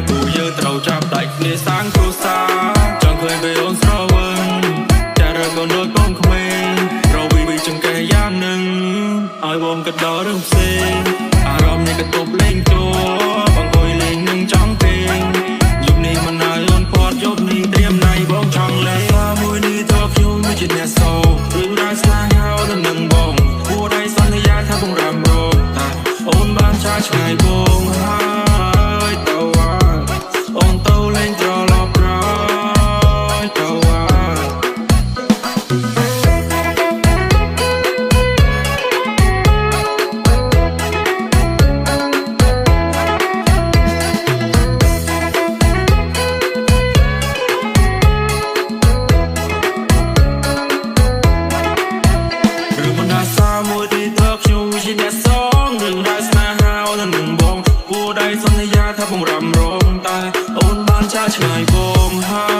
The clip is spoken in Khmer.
ពូយើងត្រូវចាប់ដៃគ្នាសាងគ្រួសារចង់ឃើញពេលអូនស្រវឹងតែរកូនដូចកូនក្មេងរវីចង្កេះយ៉ាងនឹងឲ្យបងក៏ដល់រឿងផ្សេងអារម្មណ៍នេះក៏ទប់លេងចូលអង្គុយលេងនឹងចង់ពេងយប់នេះមិនឲ្យអូនគាត់យប់នេះត្រៀមណៃបងចង់លេងមួយនេះតើខ្ញុំមិនជាអ្នកសោរឿងរ៉ាវស្នេហាអូននឹងបងគួរតែសន្យាថាបងរ៉ាំរងតែអូនបានចាឆ្ងាយបងហើយទៅអូនទៅលេងត្រឡប់ក្រោយទៅមួយទីតើខ្ញុំជាអ្នកសងរឿងរ៉ាវស្នេហាអូននឹងបងគួរតែសន្យាថាបងរំរងតែអូនបានចាឆ្ងាយបងហើយ